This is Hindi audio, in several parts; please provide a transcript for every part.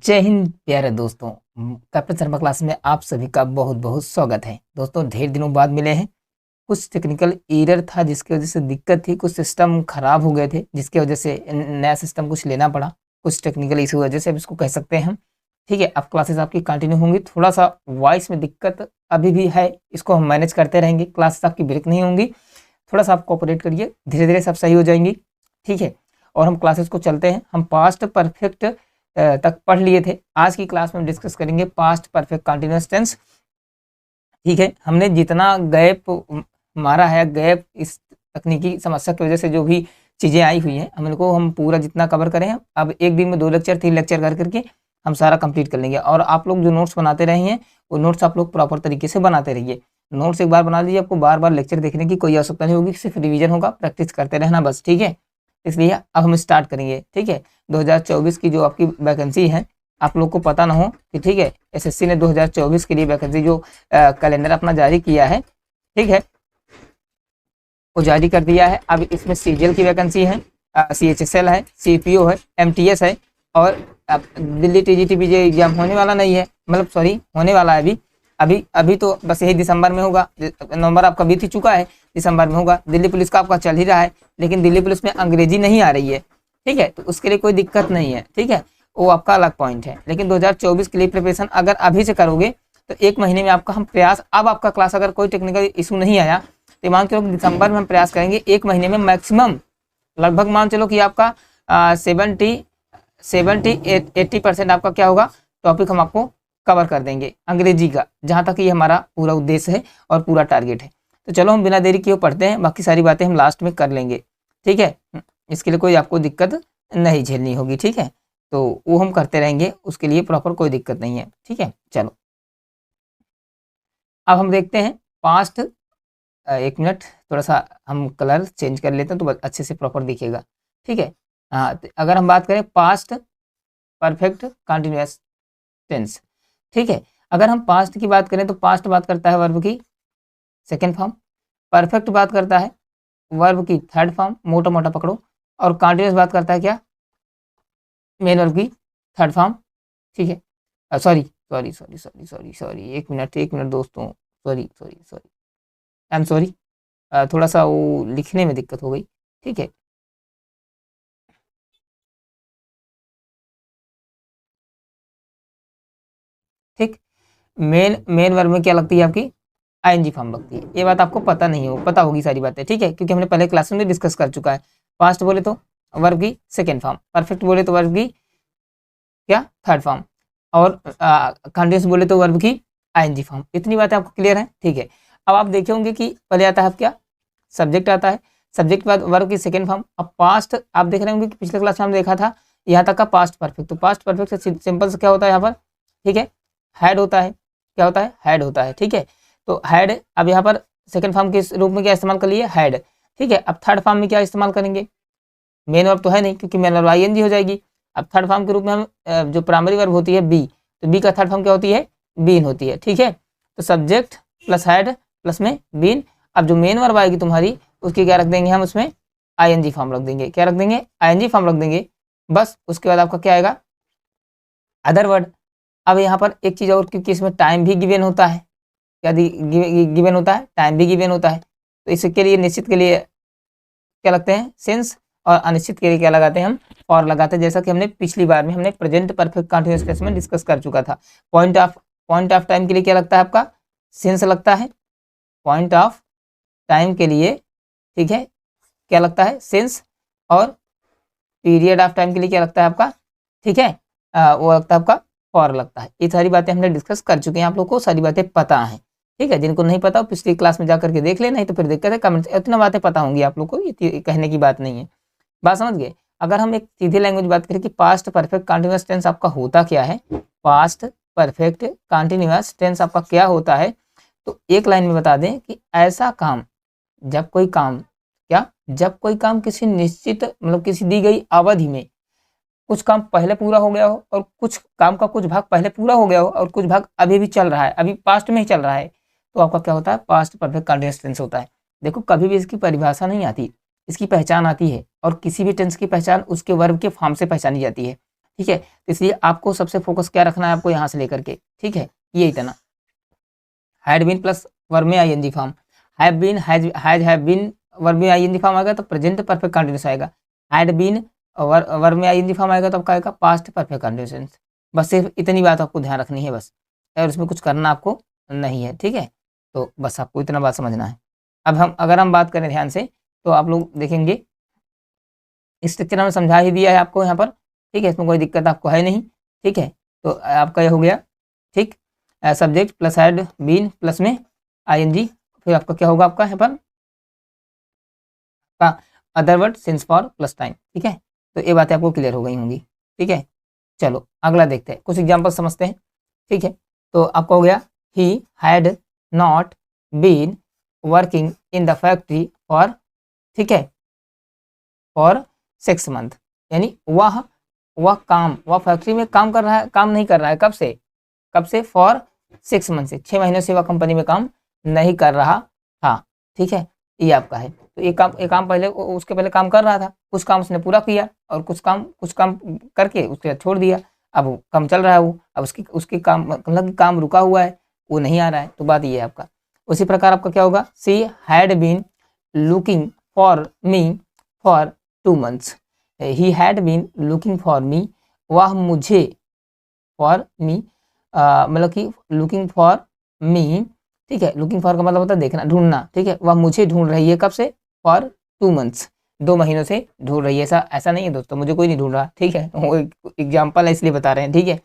जय हिंद प्यारे दोस्तों। कैप्टन शर्मा क्लास में आप सभी का बहुत बहुत स्वागत है। दोस्तों ढेर दिनों बाद मिले हैं। कुछ टेक्निकल एरर था जिसकी वजह से दिक्कत थी, कुछ सिस्टम खराब हो गए थे जिसकी वजह से नया सिस्टम कुछ लेना पड़ा। कुछ टेक्निकल इशू वजह से अब इसको कह सकते हैं हम। ठीक है, अब क्लासेस आपकी कंटिन्यू होंगी। थोड़ा सा वॉइस में दिक्कत अभी भी है, इसको हम मैनेज करते रहेंगे। क्लासेस आपकी ब्रेक नहीं होंगी, थोड़ा सा आप कोऑपरेट करिए, धीरे धीरे सब सही हो जाएंगी। ठीक है, और हम क्लासेस को चलते हैं। हम पास्ट परफेक्ट तक पढ़ लिए थे। आज की क्लास में डिस्कस करेंगे पास्ट परफेक्ट कंटीन्यूअस टेंस। ठीक है, हमने जितना गैप मारा है, गैप इस तकनीकी समस्या की वजह से जो भी चीज़ें आई हुई हैं, हम पूरा जितना कवर करें। अब एक दिन में 2 लेक्चर 3 लेक्चर कर करके हम सारा कंप्लीट कर लेंगे। और आप लोग जो नोट्स बनाते रहे हैं वो नोट्स आप लोग प्रॉपर तरीके से बनाते रहिए। नोट्स एक बार बना लीजिए, आपको बार बार लेक्चर देखने की कोई आवश्यकता नहीं होगी, सिर्फ रिवीजन होगा, प्रैक्टिस करते रहना बस। ठीक है, इसलिए अब हम स्टार्ट करेंगे। ठीक है, 2024 की जो आपकी वैकेंसी है, आप लोग को पता ना हो कि ठीक है, एसएससी ने 2024 के लिए वैकेंसी जो कैलेंडर अपना जारी किया है, ठीक है, वो जारी कर दिया है। अब इसमें सीजीएल की वैकेंसी है, सीएचएसएल है, सीपीओ है, एमटीएस है। और अब दिल्ली टीजीटीपीजे एग्जाम होने वाला नहीं है, मतलब सॉरी होने वाला है अभी। अभी अभी तो बस यही दिसंबर में होगा। नवंबर आपका बीत ही चुका है, दिसंबर में होगा। दिल्ली पुलिस का आपका चल ही रहा है, लेकिन दिल्ली पुलिस में अंग्रेजी नहीं आ रही है। ठीक है, तो उसके लिए कोई दिक्कत नहीं है। ठीक है, वो आपका अलग पॉइंट है। लेकिन 2024 के लिए प्रिपरेशन अगर अभी से करोगे तो 1 महीने में आपका हम प्रयास, अब आपका क्लास अगर कोई टेक्निकल इशू नहीं आया तो मान के चलो दिसंबर में हम प्रयास करेंगे 1 महीने में मैक्सिमम, लगभग मान चलो कि आपका 70-80% आपका क्या होगा, टॉपिक हम आपको कवर कर देंगे अंग्रेजी का, जहाँ तक ये हमारा पूरा उद्देश्य है और पूरा टारगेट है। तो चलो हम बिना देरी किए पढ़ते हैं, बाकी सारी बातें हम लास्ट में कर लेंगे। ठीक है, इसके लिए कोई आपको दिक्कत नहीं झेलनी होगी। ठीक है, तो वो हम करते रहेंगे, उसके लिए प्रॉपर कोई दिक्कत नहीं है। ठीक है, चलो अब हम देखते हैं पास्ट। 1 मिनट, थोड़ा सा हम कलर चेंज कर लेते हैं तो अच्छे से प्रॉपर दिखेगा। ठीक है, हाँ, तो अगर हम बात करें पास्ट परफेक्ट कंटिन्यूअस टेंस। ठीक है, अगर हम पास्ट की बात करें तो पास्ट बात करता है वर्ब की सेकेंड फॉर्म, परफेक्ट बात करता है वर्ब की थर्ड फॉर्म, मोटा मोटा पकड़ो। और कंटिन्यूअस बात करता है क्या, मेन वर्ब की थर्ड फॉर्म। ठीक है, sorry sorry sorry sorry sorry sorry, 1 minute दोस्तों, sorry sorry sorry, I am sorry. थोड़ा सा वो लिखने में दिक्कत हो गई। ठीक है, ठीक, मेन मेन वर्ब में क्या लगती है आपकी, आईएनजी फॉर्म लगती है। ये बात आपको पता नहीं हो, पता होगी सारी बातें। ठीक है, क्योंकि हमने पहले क्लास में डिस्कस कर चुका है। पास्ट बोले तो वर्ब की सेकेंड फॉर्म, परफेक्ट बोले तो वर्ब की क्या थर्ड फॉर्म, और कंटिन्यूअस बोले तो वर्ब की आईएनजी फॉर्म। इतनी बातें आपको क्लियर है। ठीक है, अब आप देखे होंगे कि पहले आता है क्या, सब्जेक्ट आता है, सब्जेक्ट के बाद वर्ब की सेकेंड फॉर्म। अब पास्ट आप देख रहे होंगे कि पिछले क्लास में हमने देखा था यहाँ तक का पास्ट परफेक्ट। तो पास्ट परफेक्ट से सिंपल से क्या होता है यहाँ पर, ठीक है, हैड होता है। क्या होता है, हैड होता है। ठीक है, तो हैड, अब यहाँ पर सेकंड फॉर्म के रूप में क्या इस्तेमाल कर लिए, हैड। ठीक है, अब थर्ड फॉर्म में क्या इस्तेमाल करेंगे, मेन वर्ब तो है नहीं क्योंकि मेन वर्ब आईएनजी हो जाएगी। अब थर्ड फॉर्म के रूप में हम जो प्राइमरी वर्ब होती है बी, तो बी का थर्ड फॉर्म क्या होती है, बीन होती है। ठीक है, तो सब्जेक्ट प्लस हैड प्लस में बीन। अब जो मेन वर्ब आएगी तुम्हारी, उसकी क्या रख देंगे हम, उसमें आईएनजी फॉर्म रख देंगे। क्या रख देंगे, आईएनजी फॉर्म रख देंगे बस। उसके बाद आपका क्या आएगा, अदर वर्ड। अब यहाँ पर एक चीज़ और, क्योंकि इसमें टाइम भी गिवन होता है, क्या गिवन होता है, टाइम भी गिवन होता है। तो इसके लिए निश्चित के लिए क्या लगते हैं, सिंस, और अनिश्चित के लिए क्या लगाते हैं हम, और लगाते हैं। जैसा कि हमने पिछली बार में हमने प्रेजेंट परफेक्ट कंटीन्यूअस टेंस में डिस्कस कर चुका था। पॉइंट ऑफ टाइम के लिए क्या लगता है आपका, सिंस लगता है। पॉइंट ऑफ टाइम के लिए, ठीक है, क्या लगता है, सिंस। और पीरियड ऑफ टाइम के लिए क्या लगता है आपका, ठीक है, वो लगता है आपका फॉर लगता है। ये सारी बातें हमने डिस्कस कर चुके हैं, आप लोग को सारी बातें पता हैं। ठीक है, जिनको नहीं पता हो पिछली क्लास में जाकर के देख ले, नहीं तो फिर दिक्कत है, कमेंट, इतना बातें पता होंगी आप लोग को, ये कहने की बात नहीं है। बात समझ गए। अगर हम एक सीधी लैंग्वेज बात करें कि पास्ट परफेक्ट कंटिन्यूअस टेंस आपका होता क्या है, पास्ट परफेक्ट कंटिन्यूअस टेंस आपका क्या होता है, तो एक लाइन में बता दें कि ऐसा काम, जब कोई काम, क्या, जब कोई काम किसी निश्चित, मतलब किसी दी गई अवधि में कुछ काम पहले पूरा हो गया हो, और कुछ काम का कुछ भाग पहले पूरा हो गया हो, और कुछ भाग अभी भी चल रहा है, अभी पास्ट में ही चल रहा है, तो आपका क्या होता है, पास्ट परफेक्ट कंटिन्यूअस टेंस होता है। देखो कभी भी इसकी परिभाषा नहीं आती, इसकी पहचान आती है, और किसी भी टेंस की पहचान उसके वर्ब के फॉर्म से पहचानी जाती है। ठीक है। तो इसलिए आपको सबसे फोकस क्या रखना है, आपको यहाँ से लेकर के, ठीक है, ये इतना। हैड बीन प्लस वर्ब में ING form, have been, have been verb में आईएनजी फॉर्म आएगा तो प्रेजेंट परफेक्ट कंटिन्यूस आएगा। हैड बीन वर्ब में आईएनजी फॉर्म आएगा तो आपका आएगा पास्ट परफेक्ट कंटिन्यूस। बस सिर्फ इतनी बात आपको ध्यान रखनी है बस, और उसमें कुछ करना आपको नहीं है, ठीक है। तो बस आपको इतना बात समझना है। अब अगर हम बात करें ध्यान से तो आप लोग देखेंगे स्ट्रक्चर हमने समझा ही दिया है आपको यहाँ पर, ठीक है, इसमें कोई दिक्कत आपको है नहीं, ठीक है। तो आपका ये हो गया, ठीक, subject plus had been plus में आईएनजी, फिर आपका क्या होगा आपका यहाँ पर other word since for plus time, ठीक है। तो ये बातें आपको क्लियर हो गई होंगी, ठीक है। चलो अगला देखते हैं, कुछ एग्जाम्पल समझते हैं, ठीक है। तो आपका हो गया he had not been working in the factory for, ठीक है, फॉर 6 मंथ, यानी वह फैक्ट्री में काम कर रहा है, काम नहीं कर रहा है, कब से फॉर 6 मंथ से, 6 महीनों से वह कंपनी में काम नहीं कर रहा था, ठीक है। ये आपका है। तो एक काम पहले उसके पहले काम कर रहा था, कुछ काम उसने पूरा किया और कुछ काम करके उसके बाद छोड़ दिया, अब काम चल रहा है वो, अब उसकी काम मतलब काम रुका हुआ है, वो नहीं आ रहा है, तो बात ये है आपका। उसी प्रकार आपका क्या होगा, she had been looking for me for 2 months, he had been looking for me, वह मुझे, फॉर मी मतलब कि लुकिंग फॉर मी, ठीक है, लुकिंग फॉर का मतलब होता है देखना, ढूंढना, ठीक है, वह मुझे ढूंढ रही है, कब से, फॉर 2 months, 2 महीनों से ढूंढ रही है। ऐसा नहीं है दोस्तों, मुझे कोई नहीं ढूंढ रहा, ठीक है, वो एग्जाम्पल है इसलिए बता रहे हैं, ठीक है।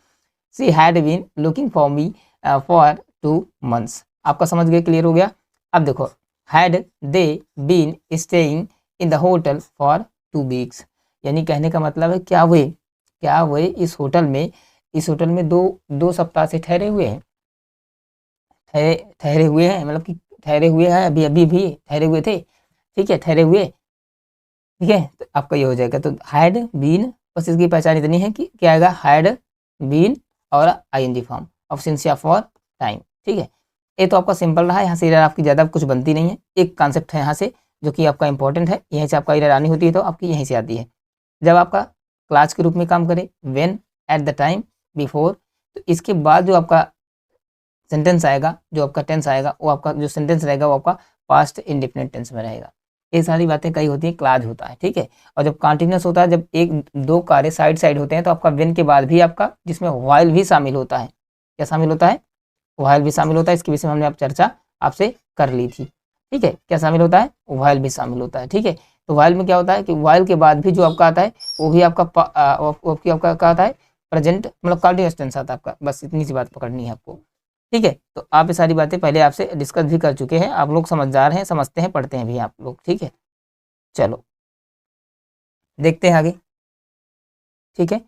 She had been looking for me for 2 months, आपका समझ गए, क्लियर हो गया। अब देखो, had they been staying in the hotel for 2 weeks, यानी कहने का मतलब है क्या वे इस होटल में दो सप्ताह से ठहरे हुए हैं, मतलब कि ठहरे हुए हैं, अभी भी ठहरे हुए थे, ठीक है, ठहरे हुए, ठीक है। तो आपका ये हो जाएगा। तो हैड बीन, बस इसकी पहचान इतनी है कि क्या आएगा, हैड बीन और आईएनजी फॉर्म ऑफ सिंसिया फॉर टाइम, ठीक है। ये तो आपका सिंपल रहा है, यहाँ से इधर आपकी ज़्यादा कुछ बनती नहीं है। एक कॉन्सेप्ट है यहाँ से जो कि आपका इंपॉर्टेंट है, यहीं से आपका इधर आनी होती है, तो आपकी यहीं से आती है। जब आपका क्लास के रूप में काम करे, when, at the time, before, तो इसके बाद जो आपका सेंटेंस आएगा, जो आपका टेंस आएगा, वो आपका जो सेंटेंस रहेगा वो आपका पास्ट इंडेफिनिट टेंस में रहेगा। ये सारी बातें कई होती है, क्लाज होता है, ठीक है। और जब कॉन्टिन्यूस होता है, जब एक दो कार्य साइड होते हैं, तो आपका व्हेन के बाद भी आपका जिसमें व्हाइल भी शामिल होता है, क्या शामिल होता है, व्हाइल भी शामिल होता है। इसके विषय में हमने चर्चा आपसे कर ली थी, ठीक है। क्या शामिल होता है, व्हाइल भी शामिल होता है, ठीक है। तो व्हाइल में क्या होता है कि व्हाइल के बाद भी जो आपका आता है वो भी आपका क्या आता है, प्रेजेंट, मतलब कंटिन्यूअस टेंस आता है आपका। बस इतनी सी बात पकड़नी है आपको, ठीक है। तो आप ये सारी बातें पहले आपसे डिस्कस भी कर चुके हैं, आप लोग समझदार हैं, समझते हैं, पढ़ते हैं भी आप लोग, ठीक है। चलो देखते हैं आगे, ठीक है।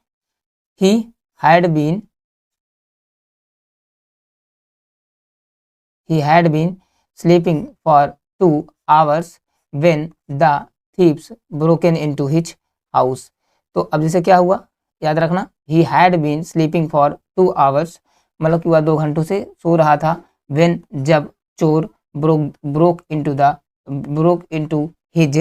He had been sleeping for 2 hours when the thieves broken into his house। तो अब जैसे क्या हुआ, याद रखना, he had been sleeping for 2 hours, मतलब कि वह 2 घंटों से सो रहा था, when, जब चोर ब्रोक इनटू हिज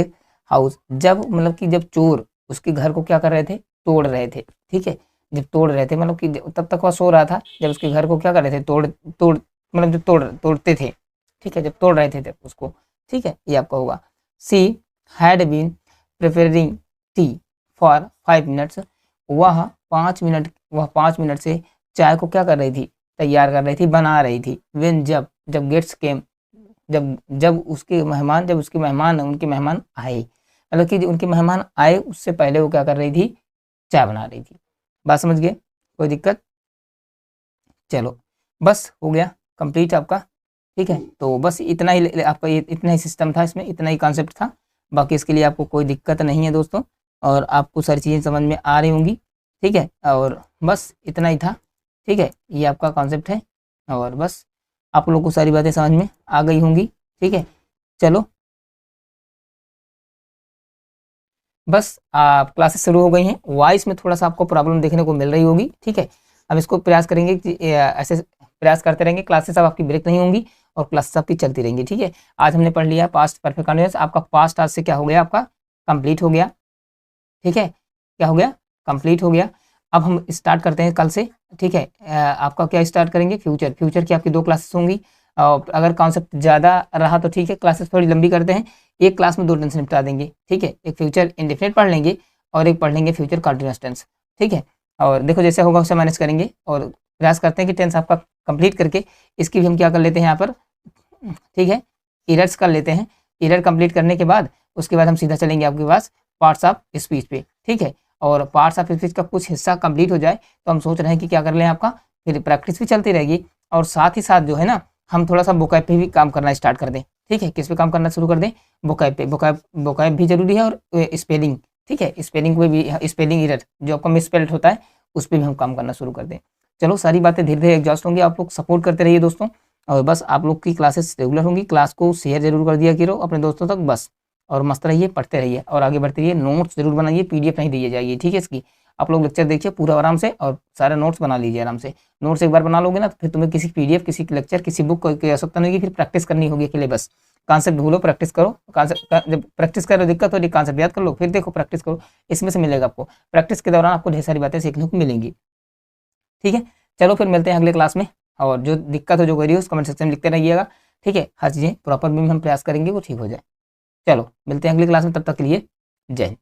हाउस, जब मतलब कि जब चोर उसके घर को क्या कर रहे थे, तोड़ रहे थे, ठीक है। जब तोड़ रहे थे मतलब कि तब तक वह सो रहा था, जब उसके घर को क्या कर रहे थे, तोड़ मतलब जब तोड़ते थे, ठीक है, जब तोड़ रहे थे तब उसको, ठीक है। ये आपका होगा। She had been preparing tea for 5 minutes, वह 5 मिनट से चाय को क्या कर रही थी, तैयार कर रही थी, बना रही थी। व्हेन, जब गेट्स केम, जब उसके मेहमान उनके मेहमान आए, मतलब कि उनके मेहमान आए उससे पहले वो क्या कर रही थी, चाय बना रही थी। बात समझ गए, कोई दिक्कत, चलो बस हो गया कंप्लीट आपका, ठीक है। तो बस इतना ही आपका, इतना ही सिस्टम था इसमें, इतना ही कॉन्सेप्ट था, बाकी इसके लिए आपको कोई दिक्कत नहीं है दोस्तों, और आपको सारी चीज़ें समझ में आ रही होंगी, ठीक है। और बस इतना ही था, ठीक है, ये आपका कॉन्सेप्ट है, और बस आप लोगों को सारी बातें समझ में आ गई होंगी, ठीक है। चलो बस क्लासेस शुरू हो गई हैं, वॉइस में थोड़ा सा आपको प्रॉब्लम देखने को मिल रही होगी, ठीक है। अब इसको प्रयास करेंगे कि ऐसे प्रयास करते रहेंगे, क्लासेस अब आपकी ब्रेक नहीं होंगी और क्लासेस आपकी चलती रहेंगी, ठीक है। आज हमने पढ़ लिया पास्ट परफेक्ट कंटिन्यूअस, आपका पास्ट आज से क्या हो गया, आपका कंप्लीट हो गया, ठीक है, क्या हो गया, कंप्लीट हो गया। अब हम स्टार्ट करते हैं कल से, ठीक है। आपका क्या स्टार्ट करेंगे, फ्यूचर। फ्यूचर की आपकी 2 क्लासेस होंगी। अगर कॉन्सेप्ट ज़्यादा रहा तो ठीक है, क्लासेस थोड़ी लंबी करते हैं, एक क्लास में 2 टेंस निपटा देंगे, ठीक है। एक फ्यूचर इंडेफिनिट पढ़ लेंगे और एक पढ़ लेंगे फ्यूचर कंटीन्यूअस टेंस, ठीक है। और देखो जैसे होगा उससे मैनेज करेंगे और प्रयास करते हैं कि टेंस आपका कंप्लीट करके इसकी भी हम क्या कर लेते हैं यहाँ पर, ठीक है, एरर्स कर लेते हैं। एरर कंप्लीट करने के बाद उसके बाद हम सीधा चलेंगे आपके पास पार्ट्स ऑफ स्पीच पे, ठीक है। और पार्ट्स ऑफ स्पीच का कुछ हिस्सा कंप्लीट हो जाए तो हम सोच रहे हैं कि क्या कर लें, आपका फिर प्रैक्टिस भी चलती रहेगी और साथ ही साथ जो है ना हम थोड़ा सा वोकैब पे भी काम करना स्टार्ट कर दें, ठीक है। किस पे काम करना शुरू कर दें, वोकैब पे। वोकैब भी जरूरी है और स्पेलिंग, ठीक है, स्पेलिंग पे भी, स्पेलिंग एरर जो आपका मिसस्पेल्ड होता है उस पर भी हम काम करना शुरू कर दें। चलो सारी बातें धीरे धीरे एग्जॉस्ट होंगी, आप लोग सपोर्ट करते रहिए दोस्तों। और बस आप लोग की क्लासेस रेगुलर होंगी, क्लास को शेयर जरूर कर दिया करो अपने दोस्तों तक बस। और मस्त रहिए, पढ़ते रहिए और आगे बढ़ते रहिए। नोट्स जरूर बनाइए, पीडीएफ नहीं दी जाइए, ठीक है। इसकी आप लोग लेक्चर देखिए पूरा आराम से और सारे नोट्स बना लीजिए आराम से। नोट्स एक बार बना लोगे ना तो फिर तुम्हें किसी पीडीएफ, किसी लेक्चर, किसी बुक की आवश्यकता नहीं होगी, फिर प्रैक्टिस करनी होगी अकेले बस। कॉन्सेप्ट भूलो, प्रैक्टिस करो। कॉन्सेप्ट जब प्रैक्टिस करो दिक्कत हो रही, कॉन्सेप्ट याद कर लो, फिर देखो प्रैक्टिस करो, इसमें से मिलेगा आपको। प्रैक्टिस के दौरान आपको ढेर सारी बातें सीखने को मिलेंगी, ठीक है। चलो फिर मिलते हैं अगले क्लास में, और जो दिक्कत हो, जो क्वेरी हो, उस कमेंट सेक्शन में लिखते रहिएगा, ठीक है। हर चीज़ें प्रॉपर वे में हम प्रयास करेंगे वो ठीक हो जाए। चलो मिलते हैं अगली क्लास में, तब तक के लिए जय हिंद।